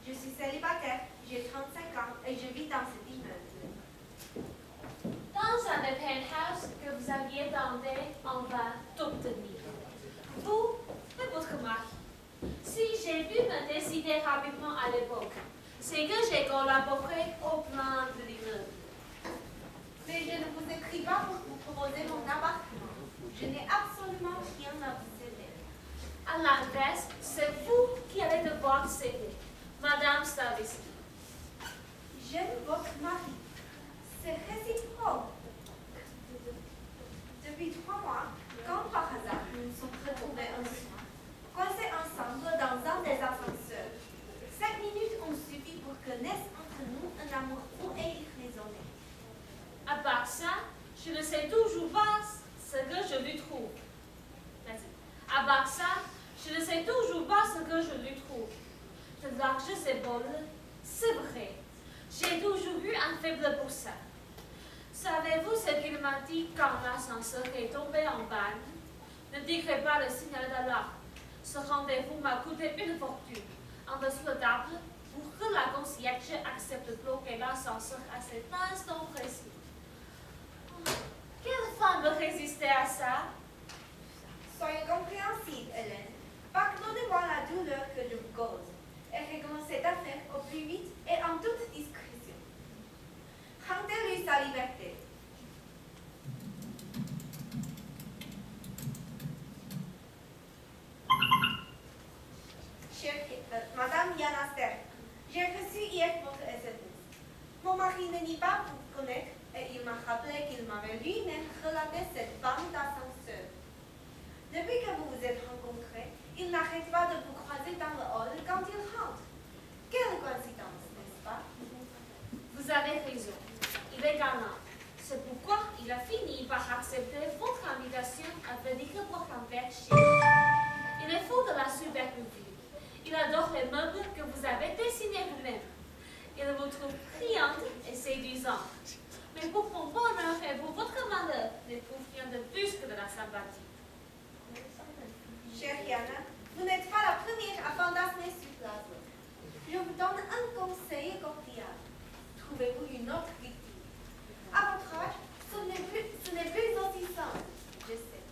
Je suis célibataire, j'ai 35 ans et je vis dans cet immeuble. Dans un des penthouses que vous aviez demandé en vain d'obtenir. Vous et votre mari. Si j'ai pu me décider rapidement à l'époque, c'est que j'ai collaboré au plan de l'immeuble. Mais je ne vous écris pas pour vous proposer mon appartement. Je n'ai absolument rien à vous céder. À l'inverse, c'est vous qui allez devoir céder, Madame Stavisky. J'aime votre mari. C'est réciproque. Depuis 3 mois, quand par hasard nous nous sommes retrouvés un soir, coincés ensemble dans un des ascenseurs, 5 minutes ont suffi pour que naisse entre nous un amour fou et irraisonné. À part ça, je ne sais toujours pas ce que je lui trouve. À part ça, je ne sais toujours pas ce que je lui trouve. De larges épaules, c'est vrai. J'ai toujours eu un faible pour ça. Savez-vous ce qu'il m'a dit quand l'ascenseur est tombé en panne? Ne décrez pas le signal d'alarme. Ce rendez-vous m'a coûté une fortune. En dessous de table, pour que la concierge accepte de bloquer l'ascenseur à cet instant précis. Quelle femme peut résister à ça? Soyez compréhensible, Hélène. Pardonnez-moi la douleur que je vous cause et réglons cette affaire au plus vite et en toute discrétion. Rendez-lui sa liberté. Madame Yanaster, j'ai reçu hier votre SMS. Mon mari ne nie pas vous connaître et il m'a rappelé qu'il m'avait lui-même relaté cette bande d'ascenseur. Depuis que vous vous êtes rencontrés, il n'arrête pas de vous croiser dans le hall quand il rentre. Quelle coïncidence, n'est-ce pas? Vous avez raison. Il est galant. C'est pourquoi il a fini par accepter votre invitation à venir boire un verre chez lui. Il est fou de la superbe vie. Il adore les meubles que vous avez dessinés vous-même. Il vous trouve brillante et séduisante. Mais pour mon bonheur et pour votre malheur, n'éprouve rien de plus que de la sympathie. Chère Yana, vous n'êtes pas la première à fantasmer sur Laszlo. Je vous donne un conseil cordial. Trouvez-vous une autre victime. À votre âge, ce n'est plus aussi simple, je sais.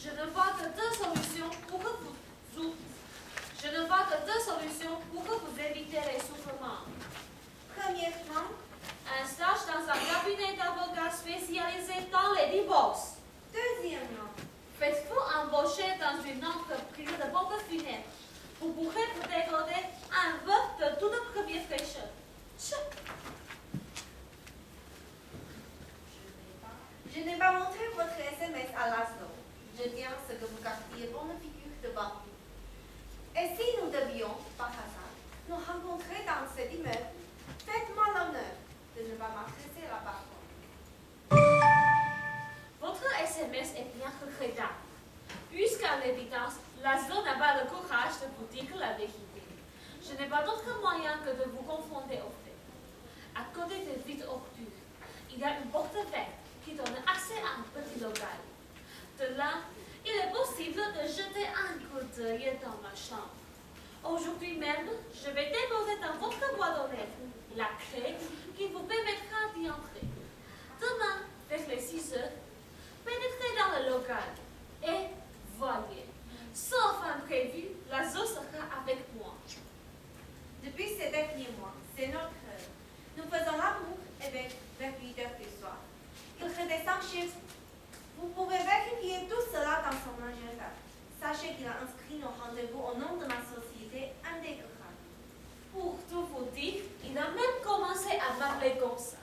Je ne vois que deux solutions pour que vous éviter les souffrances. Premièrement, Un stage dans un cabinet d'avocats spécialisé dans les divorces. deuxièmement, Faites-vous embaucher dans une entreprise de pompes funèbres. Vous pourrez vous décorer un vœu de toute première fraîcheur. je n'ai pas montré votre SMS à Laszlo. Je tiens à ce que vous gardiez bonne figure devant vous. Et si nous devions, par hasard, nous rencontrer dans cet immeuble, faites-moi l'honneur de ne pas m'adresser là par contre. Votre SMS est bien regrettable. Puisqu'à l'évidence, Laszlo n'a pas le courage de vous dire la vérité. Je n'ai pas d'autre moyen que de vous confondre au fait. À côté des vides ordures, il y a une porte verte qui donne accès à un petit local. De là, il est possible de jeter un coup d'œil dans ma chambre. Aujourd'hui même, je vais déposer dans votre boîte aux lettres la clé qui vous permettra d'y entrer. Demain, vers les 6 heures, pénétrez dans le local et voyez, sauf imprévu, Laszlo sera avec moi. Depuis ces derniers mois, c'est notre heure. Nous faisons l'amour vers 8 heures du soir. Il redescend chez vous. Vous pouvez vérifier tout cela dans son agenda. Sachez qu'il a inscrit nos rendez-vous au nom de ma société indécrottable. Pour tout vous dire, il a même commencé à m'appeler comme ça.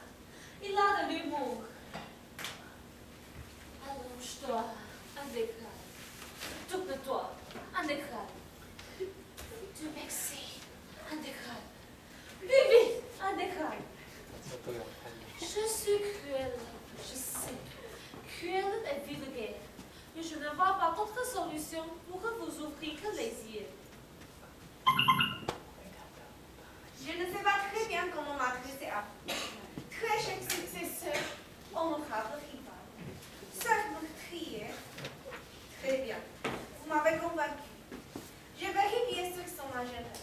Il a de l'humour. Allonge-toi, indécrottable. Tourne-toi, indécrottable. Tu m'excites, indécrottable. Plus vite, indécrottable. Je suis cruelle, je sais. Cruelle et vulgaire. Mais je ne vois pas d'autre solution pour vous ouvrir les yeux. Je ne sais pas très bien comment m'adresser à vous. Très cher successeur, honorable rival. Sœur meurtrière. Très bien. Vous m'avez convaincu. J'ai vérifié sur son agenda.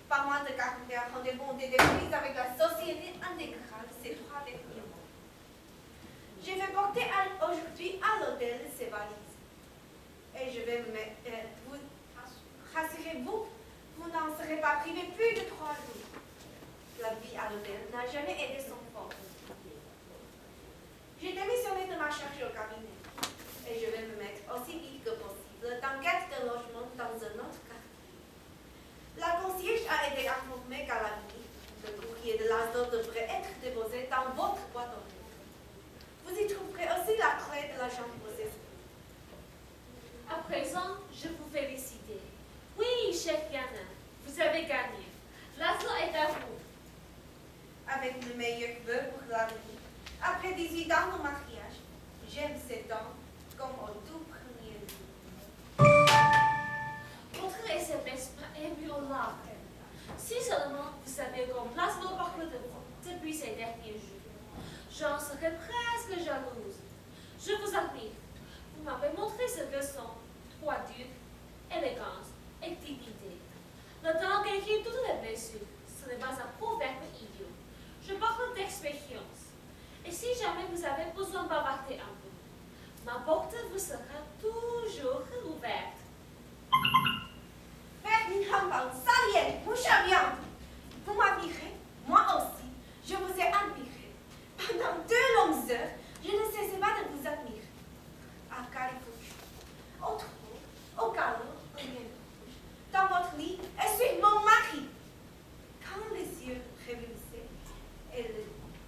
Pas moins de 41 rendez-vous ont été pris avec la Société intégrale ces 3 derniers mois. Je vais porter aujourd'hui à l'hôtel ces valises. Et je vais vous rassurez-vous, vous n'en serez pas privé plus de 3 jours. La vie à l'hôtel n'a jamais été sans faute. J'ai démissionné de ma charge au cabinet. Et je vais me mettre aussi vite que possible en quête de logement dans un autre quartier. La concierge a été informée qu'à la nuit, le courrier de l'ASO devrait être déposé dans votre boîte aux lettres. Vous y trouverez aussi la clé de la chambre aux esprits. À présent, je vous félicite. Oui, chef Yana, vous avez gagné. L'assaut est à vous. Avec le meilleur vœu pour la vie, après 18 ans de mariage, j'aime cet homme comme au tout premier jour. Votre SMS m'a ému aux larmes. Si seulement vous saviez comme l'assaut parle de moi depuis ces derniers jours, j'en serais presque jalouse. Je vous admire. Vous m'avez montré ce que sont droiture, élégance et dignité. Le temps guérit toutes les blessures. Ce n'est pas un proverbe idiot. Je parle d'expérience. Et si jamais vous avez besoin de bavarder un peu, ma porte vous sera toujours ouverte. Ferdinand van Salier, mon cher Jan, vous m'admirez, moi aussi, je vous ai admiré. Pendant 2 longues heures, je ne cessais pas de vous admirer. À Californie, au trou, au galop, au miel rouge, dans votre lit, et sur mon mari. Quand les yeux révulsés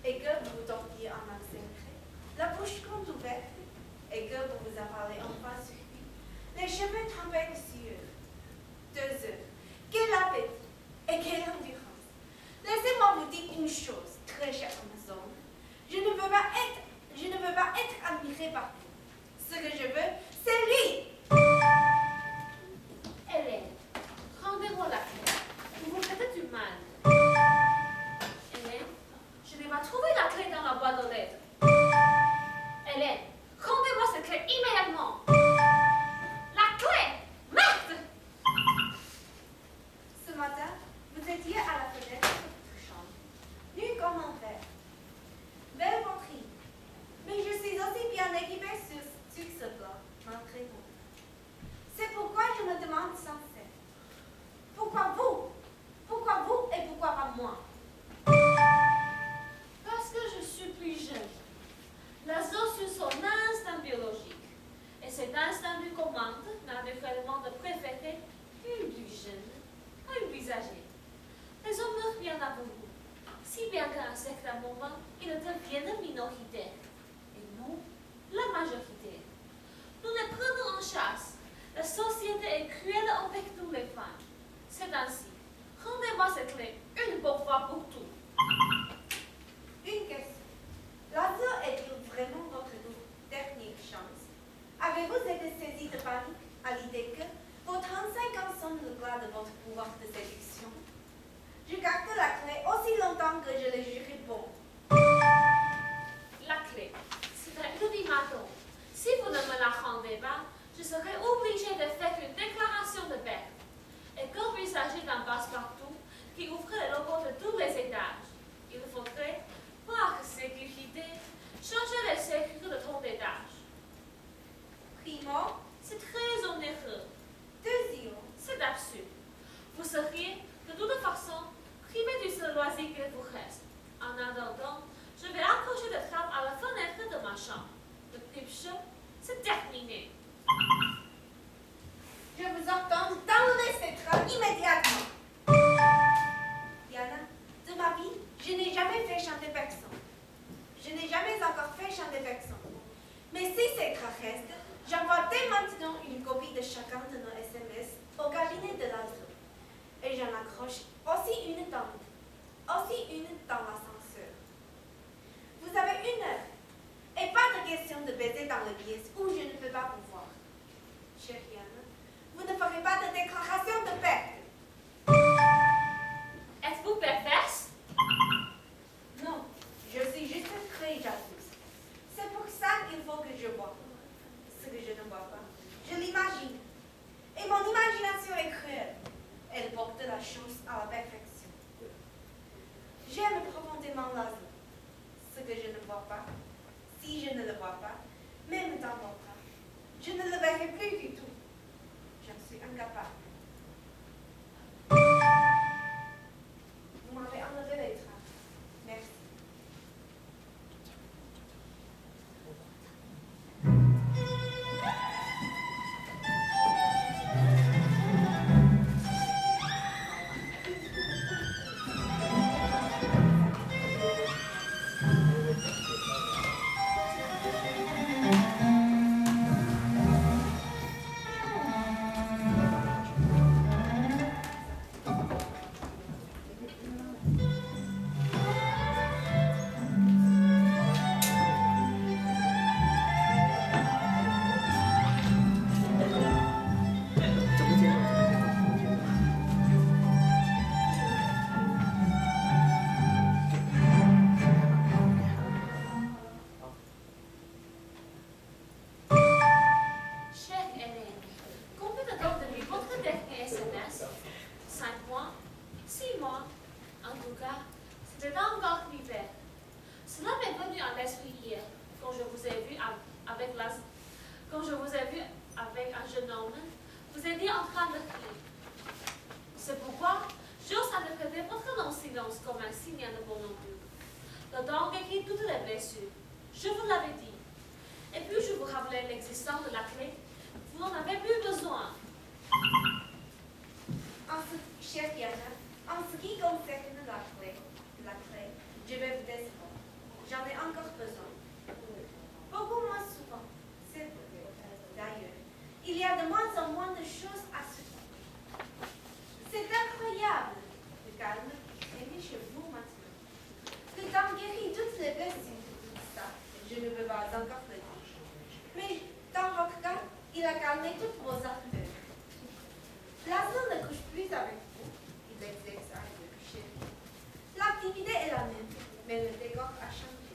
et que vous dormiez en accéléré, la bouche grande ouverte, et que vous vous avalez enfin sur lui, les cheveux trempés de sueur. 2 heures. Quel appétit et quelle endurance. Laissez-moi vous dire une chose, très chère Amazon. Je ne veux pas être admirée par vous. Ce que je veux, c'est lui. Hélène, rendez-moi la clé. Vous vous faites du mal. Hélène, je n'ai pas trouvé la clé dans la boîte aux lettres. Hélène, rendez-moi cette clé immédiatement. La clé! Merde! Ce matin, vous étiez à la fenêtre de votre chambre, nu comme un verre. Belle poitrine. Mais je suis aussi bien équipée sur ce plan, malgré vous. C'est pourquoi je me demande sans cesse. Pourquoi vous? Pourquoi vous et pourquoi pas moi? Parce que je suis plus jeune. La zone sur son instinct biologique. Et cet instinct lui commande naturellement de préférer une plus jeune à une plus âgée. Les hommes meurent bien avant vous, si bien qu'à un certain moment, ils deviennent minoritaires. Et nous, la majorité. Nous les prenons en chasse. La société est cruelle envers nous les femmes. C'est ainsi. Rendez-moi cette clé, une bonne fois pour tout. Une question. L'assaut est-il vraiment votre dernière chance? Avez-vous été saisi de panique à l'idée que vos 35 ans sont le glas de votre pouvoir de séduction? Je garde la clé aussi longtemps que je l'ai juré bon. La clé, c'est un ultimatum. Si vous ne me la rendez pas, je serai obligée de faire une déclaration de perte. Et comme il s'agit d'un passe-partout qui ouvre les locaux de tous les étages, il faudrait, par sécurité, changer les serrures de ton étage. Primo, C'est très onéreux. deuxième, C'est absurde. Vous seriez, de toute façon, privé du seul loisir qu'il vous reste. En attendant, je vais accrocher le trappe à la fenêtre de ma chambre. Le clip show, c'est terminé. je vous ordonne d'enlever cette trappe immédiatement. Yana, de ma vie, je n'ai jamais fait chanter personne. Je n'ai jamais encore fait chanter personne. Mais si c'est très reste, j'envoie dès maintenant une copie de chacun de nos SMS au cabinet de l'ASO. Et j'en accroche aussi une dans l'ascenseur. Vous avez 1 heure. Et pas de question de baiser dans les pièces où je ne peux pas vous voir. Chère Yana, vous ne ferez pas de déclaration de perte. Êtes-vous perverse? Non, je suis juste très jalouse. C'est pour ça qu'il faut que je bois. Ce que je ne vois pas, je l'imagine. Et mon imagination est cruelle. Elle porte la la chance à la perfection. J'aime profondément Laszlo. Ce que je ne vois pas, si je ne le vois pas, même dans mon bras, je ne le verrai plus du tout. J'en suis incapable. Vous m'avez enlevé les traces. Merci. Chère Hélène, combien de temps depuis votre dernier SMS? 5 mois? 6 mois? En tout cas, c'était encore l'hiver. Cela m'est venu à l'esprit hier, quand je vous ai vu avec un jeune homme. Vous étiez en train de crier. C'est pourquoi j'ose interpréter votre non-silence comme un signe de mon amour. Le temps guérit toutes les blessures. Je vous l'avais dit. Et puis je vous rappelais l'existence de la clé. Vous n'en avez plus besoin. Chère Diana, en ce qui concerne la clé, je vais vous décevoir. J'en ai encore besoin. Beaucoup moins souvent. C'est vrai, d'ailleurs. Il y a de moins en moins de choses à se faire. C'est incroyable, le calme est chez vous maintenant. Le temps guérit toutes les blessures de tout ça. Je ne peux pas encore le dire. Mais dans votre cas, il a calmé toutes vos ardeurs. Laszlo ne couche plus avec vous. Il exerce à le coucher. L'activité est la même, mais le décor a changé.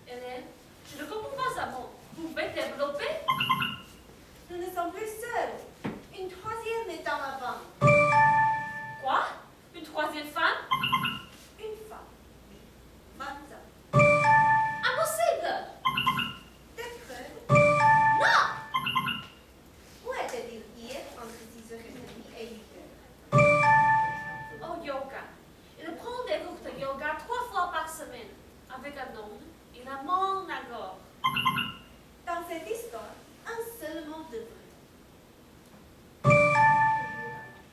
Hélène, je ne comprends pas avant. Vous pouvez développer? Nous ne sommes plus seuls. Une troisième est dans la bande. Quoi? Une troisième femme? Une femme, oui. Martha. Impossible! Des preuves. Non! Où était-il hier entre 6h30 et 8h? Au yoga. Il prend des cours de yoga 3 fois par semaine. Avec un homme, il a mon accord. Dans cette histoire, un seul mot de vrai.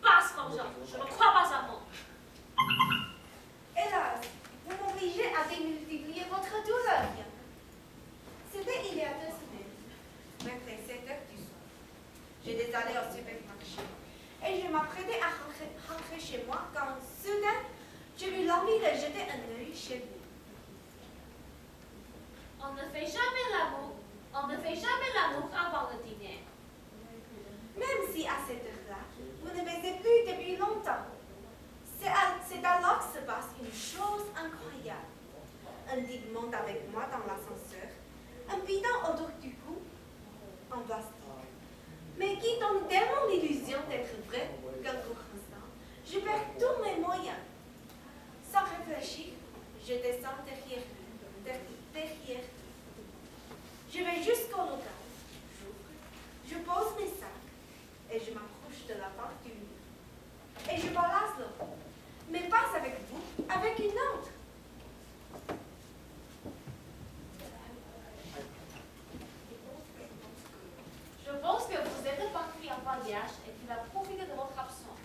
Passe comme ça, je ne crois pas à moi. Hélas, vous m'obligez à démultiplier votre douleur. C'était il y a 2 semaines, vers 7h du soir. J'étais allée au supermarché et je m'apprêtais à rentrer chez moi quand soudain, j'ai eu l'envie de jeter un œil chez vous. On ne fait jamais l'amour. On ne fait jamais l'amour avant le dîner. Même si à cette heure-là, vous ne baisez plus depuis longtemps. C'est alors que se passe une chose incroyable. Un digue monte avec moi dans l'ascenseur, un bidon autour du cou, en plastique, mais qui donne tellement l'illusion d'être vrai qu'un court instant, je perds tous mes moyens. Sans réfléchir, je descends derrière lui. Je vais jusqu'au local, j'ouvre, je pose mes sacs et je m'approche de la porte du mur. Et je vois Laszlo, mais pas avec vous, avec une autre. Je pense que vous êtes parti en voyage et qu'il a profité de votre absence.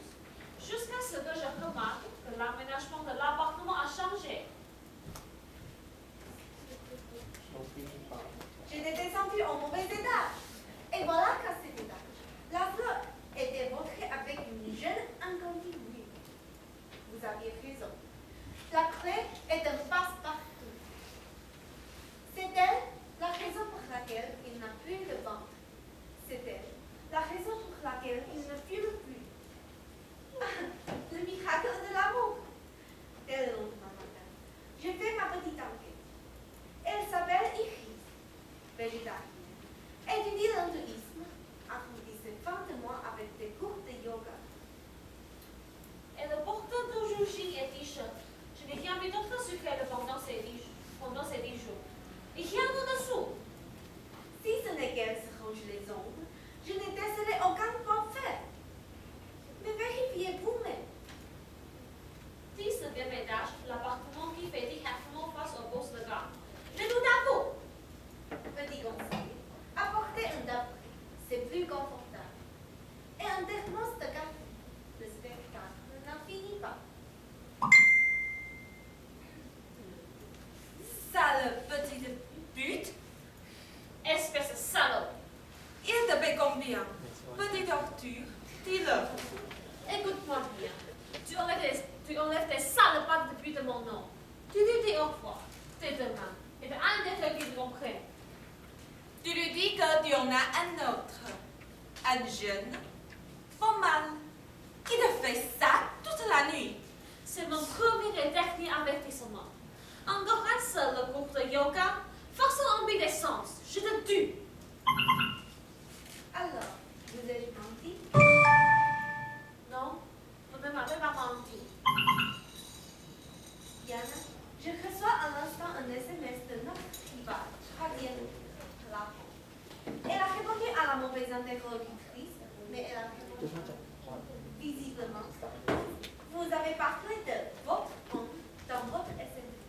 Jusqu'à ce que je remarque que l'aménagement de l'appartement a changé. J'étais descendue au mauvais étage. Et voilà qu'à cet étage, Laszlo était rentré avec une jeune inconnue. Vous aviez raison. La clé est un passe-partout. C'est elle la raison pour laquelle il n'a plus de ventre. C'est elle la raison pour laquelle il ne fume plus. Le miracle de l'amour. Dès le lendemain matin, je fais ma petite enquête. Elle s'appelle Iris, végétarienne, étudie l'hindouisme Dis-le. Écoute-moi bien. Tu enlèves tes sales pattes depuis de mon nom. Tu lui dis au revoir, tes deux mains, et de un des deux qui te comprennent. Tu lui dis que tu en as un autre. Un jeune, pas mal, qui te fait ça toute la nuit. C'est mon premier et dernier avertissement. Encore un seul cours de yoga, façon ambidescence, je te tue. Alors, vous ai-je menti? Non, vous ne m'avez pas menti. Yana, je reçois à l'instant un SMS de notre rivale, Fabienne Lapon. Elle a répondu à la mauvaise interlocutrice, mais elle a répondu. Visiblement, vous avez parlé de votre homme dans votre SMS.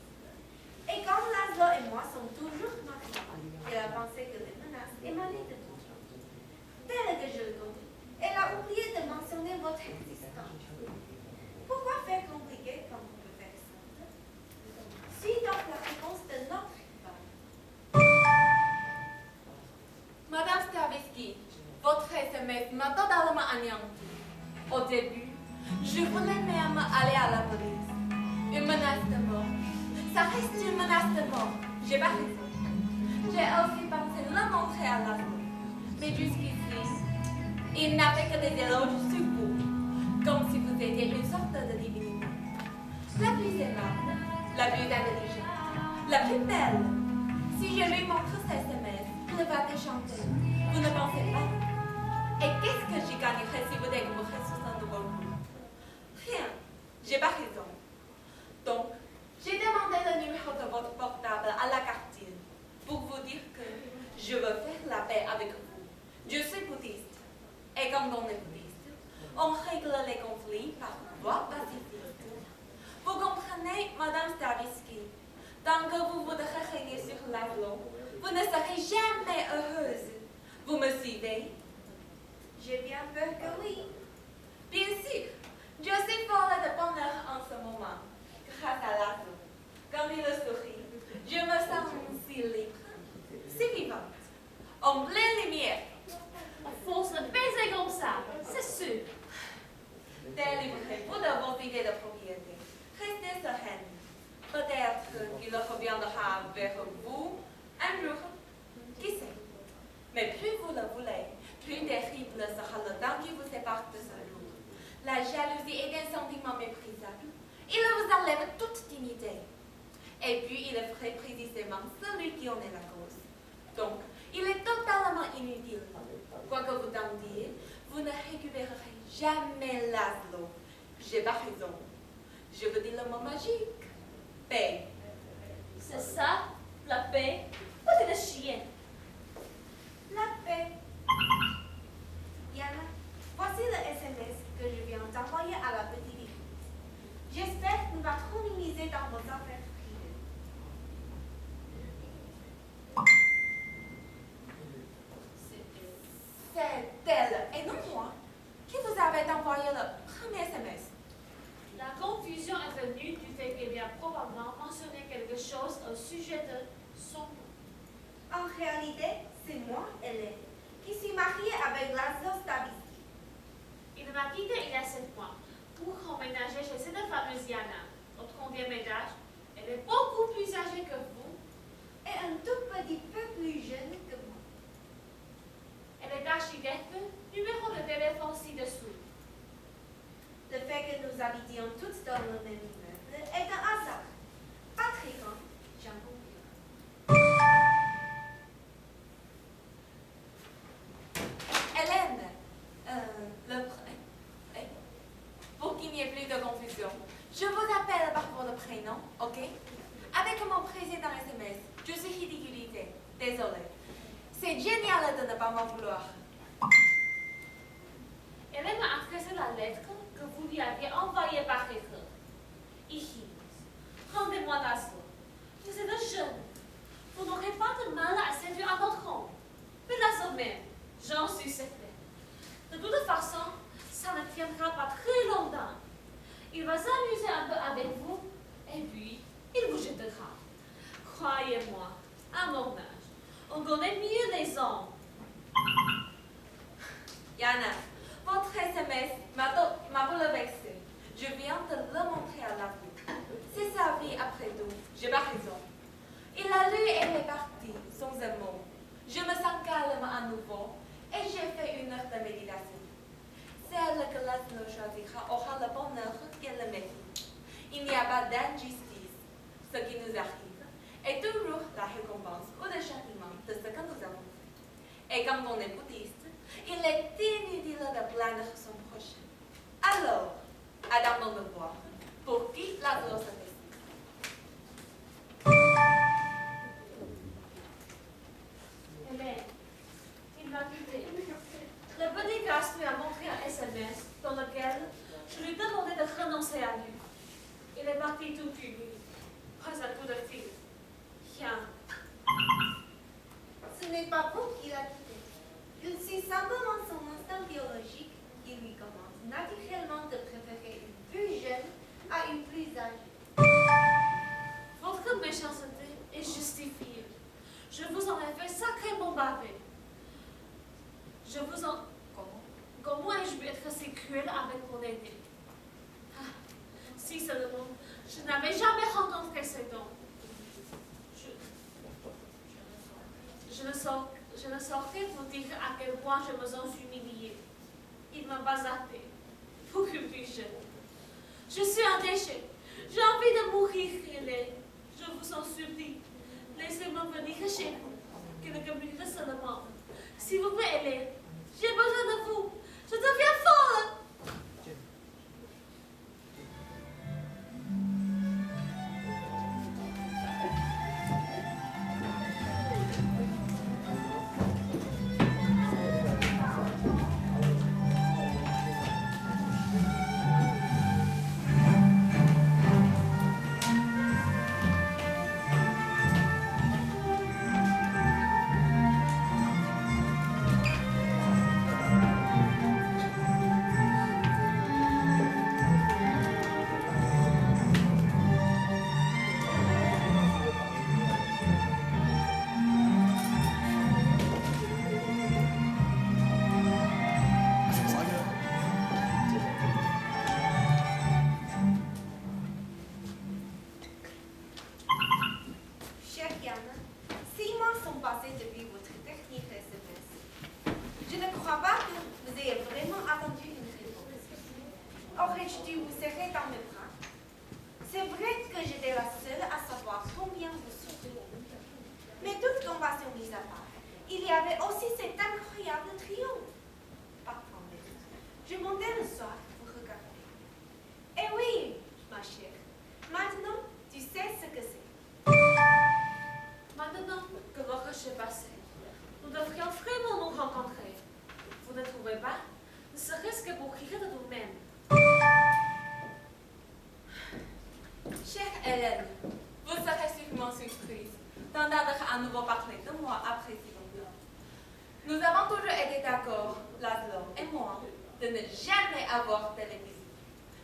Et comme Laszlo et moi sommes toujours mariés, elle a pensé que les menaces émanaient de votre homme. Tel que je le connais, elle a oublié de mentionner votre existence. Pourquoi faire compliqué quand on peut faire simple? Suis donc la réponse de notre rival. Madame Stavisky, votre SMS m'a totalement anéanti. Au début, je voulais même aller à la police. Une menace de mort. Ça reste une menace de mort. J'ai pas raison. J'ai aussi pensé le montrer à Laszlo. Mais jusqu'ici, il n'a fait que des éloges sur vous, comme si vous étiez une sorte de divinité. La plus aimable, la plus intelligente, la plus belle. Si je lui montre ces SMS, il va déchanter. Vous ne pensez pas? Et qu'est-ce que j'y gagnerais si vous découvrez ce sein de vos goûts? Rien. J'ai pas raison. Donc, j'ai demandé le numéro de votre portable à la cantine pour vous dire que je veux faire la paix avec vous. Je suis bouddhiste. Et comme on est bouddhiste, on règle les conflits par voie pacifiste. Vous comprenez, Madame Stavisky, tant que vous voudrez régner sur Laszlo, vous ne serez jamais heureuse. Vous me suivez? J'ai bien peur que oui. Bien sûr, je suis folle de bonheur en ce moment, grâce à Laszlo. Quand il sourit, je me sens si libre, si vivante, en pleine lumière. On force le baiser comme ça, c'est sûr. Délivrez-vous de vos idées de propriété. Restez sereine. Peut-être qu'il reviendra vers vous un jour. Qui sait? Mais plus vous le voulez, plus terrible sera le temps qui vous sépare de ce jour. La jalousie est un sentiment méprisable. Il vous enlève toute dignité. Et puis, il ferait précisément celui qui en est la cause. Donc, il est totalement inutile. Quoi que vous tendiez, vous ne récupérerez jamais Laszlo. J'ai pas raison. Je vous dis le mot magique. Paix. C'est ça, la paix, ou t'es le chien? La paix. Yana, voici le SMS que je viens d'envoyer à la petite église. J'espère qu'il va trop minimiser dans vos affaires privées. C'est elle et non moi qui vous avez envoyé le premier SMS. La confusion est venue du fait qu'il a probablement mentionné quelque chose au sujet de son nom. En réalité, c'est moi, Hélène, qui suis mariée avec Laszlo Stavisky. Il m'a quitté il y a 7 mois pour emménager chez cette fameuse Yana, au 30e étage. Elle est beaucoup plus âgée que vous. Et un tout petit peu plus jeune que moi. Elle est architecte, numéro de téléphone ci-dessous. Le fait que nous habitions toutes dans le même immeuble est un hasard. Pas très grand, j'en conviens. Hélène, pour qu'il n'y ait plus de confusion, je vous appelle par votre prénom, ok? Avec mon précédent SMS, je suis ridiculisée. Désolée. C'est génial de ne pas m'en vouloir. Elle m'a adressé la lettre que vous lui aviez envoyée par écrit. Ici, rendez-moi Laszlo. Vous êtes jeune. Vous n'aurez pas de mal à séduire un autre homme. Mais Laszlo même, j'en suis certaine. De toute façon, ça ne tiendra pas très longtemps. Il va s'amuser un peu avec vous, et puis il vous jettera. Croyez-moi, à mon âge, on connaît mieux les hommes. Yana, vos Votre SMS m'a bouleversée. Je viens de le montrer à la vie. C'est sa vie après tout. J'ai pas raison. Il a lu et il est parti, sans un mot. Je me sens calme à nouveau et j'ai fait une heure de méditation. Celle que Laszlo choisira aura le bonheur qu'elle le mérite. Il n'y a pas d'injustice. Ce qui nous arrive est toujours la récompense ou le châtiment de ce que nous avons fait. Et comme on est bouddhiste, il est inutile de plaindre son prochain. Alors, attendons de voir pour qui Laszlo se décide. Hélène, il m'a quitté. Le petit garçon lui a montré un SMS dans lequel je lui demandais de renoncer à lui. Il est parti tout nu, pas un coup de fil. Rien. Ce n'est pas vous qui l'a quitté. C'est simplement son instinct biologique qui lui commande naturellement de préférer une plus jeune à une plus âgée. Votre méchanceté est justifiée. Je vous en ai fait sacrément baver. Je vous en... Comment ai-je pu être si cruel avec mon aîné? Ah, si seulement je n'avais jamais rencontré cet homme. Je ne saurais vous dire à quel point je me sens humiliée. Il m'a basaté pour une plus jeune. Je suis un déchet. J'ai envie de mourir, Hélène. Je vous en supplie. Laissez-moi venir chez vous. Quelques minutes seulement. S'il vous plaît, Hélène. J'ai besoin de vous. Je deviens folle. Aurais-je dû vous serrer dans mes bras? C'est vrai que j'étais la seule à savoir combien vous souffrez. Mais toute compassion mise à part, il y avait aussi cet incroyable triomphe. Attendez, je montais le soir pour regarder. Eh oui, ma chère, maintenant tu sais ce que c'est. Maintenant que l'orage est passé, nous devrions vraiment nous rencontrer. Vous ne trouvez pas? Ne serait-ce que pour rire de nous-mêmes. Chère Hélène, vous serez sûrement surprise d'entendre à nouveau parler de moi après si longtemps. Nous avons toujours été d'accord, Laszlo et moi, de ne jamais avoir de télévision.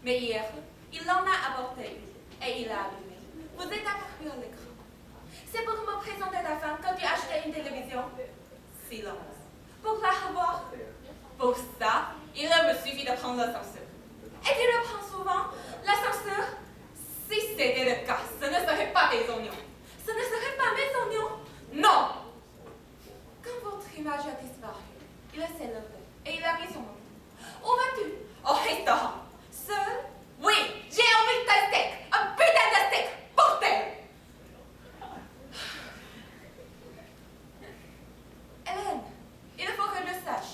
Mais hier, il en a apporté une et il a allumé. Vous êtes apparu à l'écran. C'est pour me présenter ta femme que tu as acheté une télévision? Silence. Pour la revoir? Pour ça, il me suffit de prendre l'ascenseur. Et tu le prends souvent, l'ascenseur? Si c'était le cas, ce ne serait pas des oignons. Ce ne serait pas mes oignons? Non! Quand votre image a disparu, il s'est levé et il a mis son nom. Où vas-tu? Au restaurant. Seul? Oui, j'ai envie de steak. Un putain de steak. Bordel! Hélène, il faut que je sache.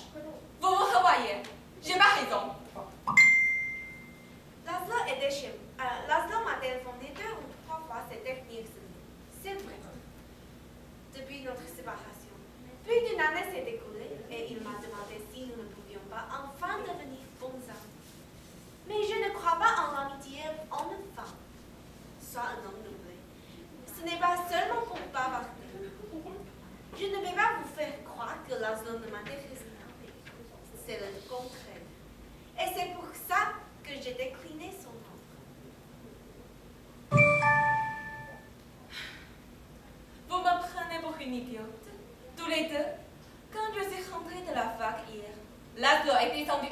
Vous me revoyez. J'ai pas raison. Laszlo m'a téléphoné 2 ou 3 fois ces dernières semaines. C'est vrai. Depuis notre séparation, plus d'une année s'est écoulée et il m'a demandé si nous ne pouvions pas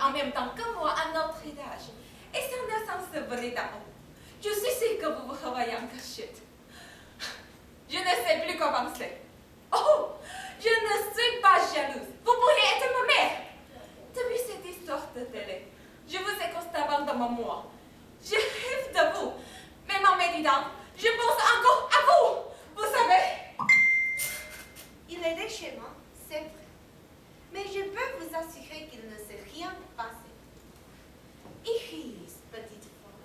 en même temps que moi à notre étage. Et son ascenseur venait d'en haut. Je suis sûre que vous vous revoyez en cachette. Je ne sais plus quoi penser. Oh, je ne suis pas jalouse. Vous pourriez être ma mère. Depuis cette histoire de télé, je vous ai constamment dans mon moi. Je rêve de vous. Même en méditant, je pense encore à vous. Vous savez. Il était chez moi, c'est vrai. Mais je peux vous assurer qu'il ne s'est rien passé. Iris, petite femme,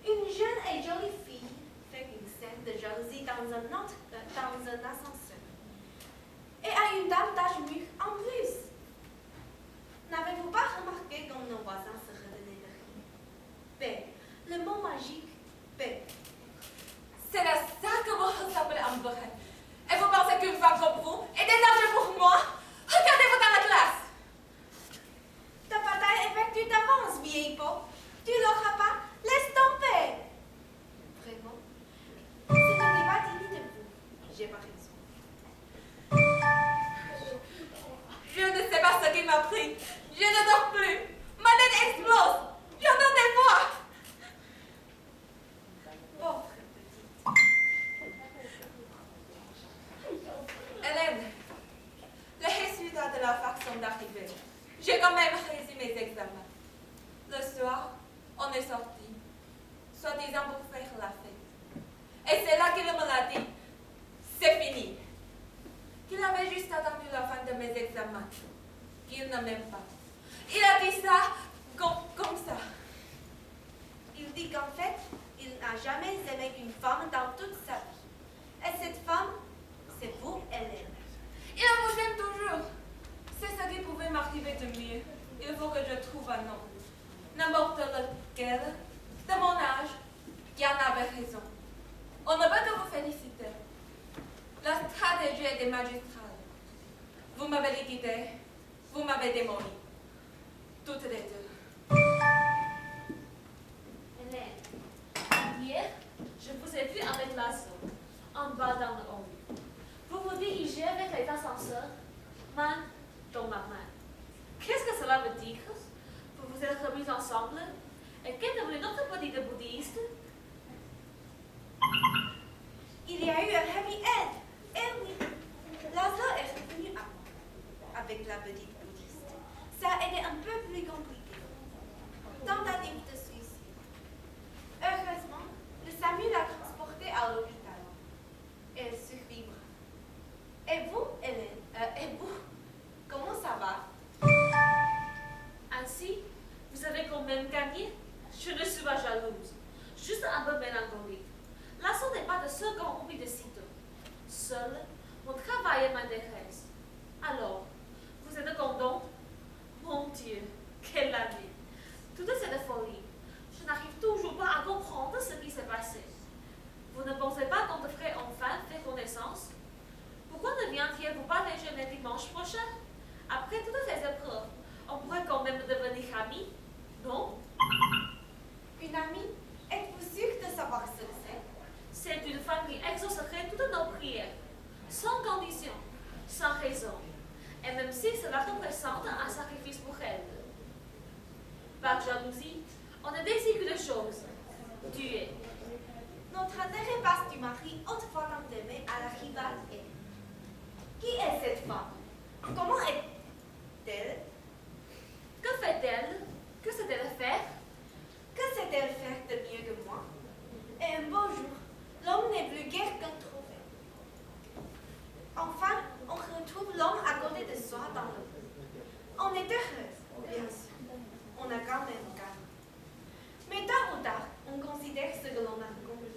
une jeune et jolie fille, fait une scène de jalousie dans un ascenseur. Et à une dame d'âge mûr en plus. N'avez-vous pas remarqué comme nos voisins se retenaient de rire? Paix, le mot magique, paix. C'est à ça que vous ressemblez en vrai. Et vous pensez qu'une femme comme vous est des danger pour moi? Regardez-vous dans la classe. Ta bataille effectue d'avance, vieille peau. Tu l'auras pas, laisse tomber. Vraiment, ce n'était pas digne de vous. J'ai pas raison. Je ne sais pas ce qui m'a pris. Je ne dors plus. Ma tête explose. J'entends des voix. Pauvre petite. Hélène, les résultats de la fac sont arrivés. J'ai quand même réussi mes examens. Le soir, on est sorti, soi-disant pour faire la fête. Et c'est là qu'il me l'a dit. C'est fini. Qu'il avait juste attendu la fin de mes examens. Qu'il ne m'aime pas. Il a dit ça comme ça. Il dit qu'en fait, il n'a jamais aimé une femme dans toute sa vie. Et cette femme, c'est vous, Hélène. Il vous aime toujours. C'est ce qui pouvait m'arriver de mieux. Il faut que je trouve un homme. N'importe lequel, de mon âge, qui en avait raison. On ne peut que vous féliciter. La stratégie était magistrale. Vous m'avez liquidé, vous m'avez démoli. Toutes les deux. Hélène, hier, je vous ai vu avec Lasso, en bas dans le hall. Vous vous dirigez avec les ascenseurs, main dans ma main. Qu'est-ce que cela veut dire? Vous vous êtes remis ensemble? Et qu'est devenu notre petite bouddhiste? Il y a eu un happy end. Et oui, Laszlo est revenu à moi, avec la petite bouddhiste. Ça a été un peu plus compliqué. Tentative de suicide. Heureusement, le SAMU l'a transportée à l'hôpital. Elle survivra. Et vous, Hélène, et vous, comment ça va? Ainsi, vous avez quand même gagné? Je ne suis pas jalouse, juste un peu mélancolique. Lasso n'est pas de ceux qu'on oublie de sitôt. Seul, mon travail m'intéresse. Alors, vous êtes contente? Mon Dieu, quelle année! Toute cette folie, je n'arrive toujours pas à comprendre ce qui s'est passé. Vous ne pensez pas qu'on devrait enfin faire connaissance? Pourquoi ne viendriez-vous pas déjeuner dimanche prochain? Après toutes ces épreuves, on pourrait quand même devenir amis, non? Une amie? Êtes-vous sûre de savoir ce que c'est? C'est une femme qui exaucerait toutes nos prières, sans condition, sans raison, et même si cela représente un sacrifice pour elle. Par jalousie, on ne désire qu'une chose, tuer. Notre intérêt passe du mari autrefois tant aimé à la rivale elle. Qui est cette femme? Comment est-elle? Que fait-elle? Que sait-elle faire? Que sait-elle faire de mieux que moi? Et un beau jour, l'homme n'est plus guère qu'un trophée. Enfin, on retrouve l'homme à côté de soi dans le monde. On est heureuse, bien sûr. On a quand même gagné. Mais tard ou tard, on considère ce que l'on a accompli.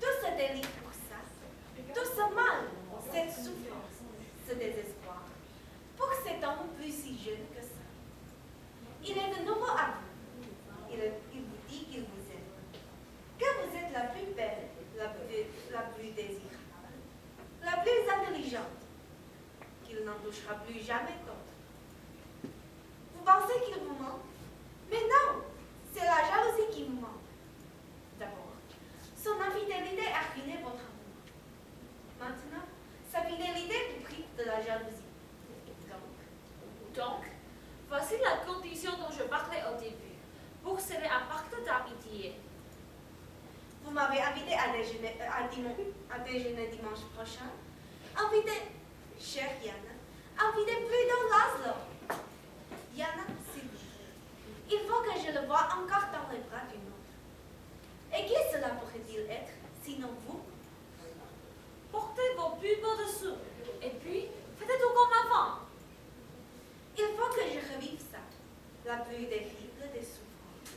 Tout ce délit pour ça, tout ce mal, cette souffrance, ce désespoir, pour cet homme plus si jeune que ça. Il est de nouveau à vous. Il vous dit qu'il vous aime. Que vous êtes la plus belle, la plus désirable, la plus intelligente, qu'il n'en touchera plus jamais d'autre. Vous pensez qu'il vous ment? Mais non, c'est la jalousie qui vous ment. D'abord, son infidélité a ruiné votre amour. Maintenant, sa fidélité vous prive de la jalousie. Donc, voici la condition m'avez invité à déjeuner, à déjeuner dimanche prochain. Invitez, chère Yana, invitez plutôt Laszlo. Yana, s'il vous plaît, il faut que je le voie encore dans les bras d'une autre. Et qui cela pourrait-il être, sinon vous? Portez vos plus beaux dessous. Et puis, faites tout comme avant. Il faut que je revive ça, la plus terrible des souffrances.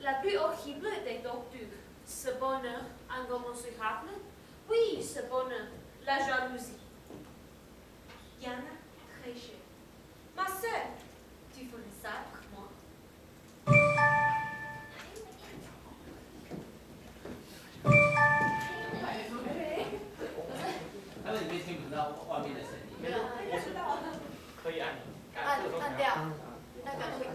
La plus horrible des tortures. Ce bonheur incommensurable. Oui, ce bonheur. La jalousie. Yana, très chère. Ma sœur, tu ferais ça pour moi?他们里面听不到外面的声音。没有，可以按按掉，那个会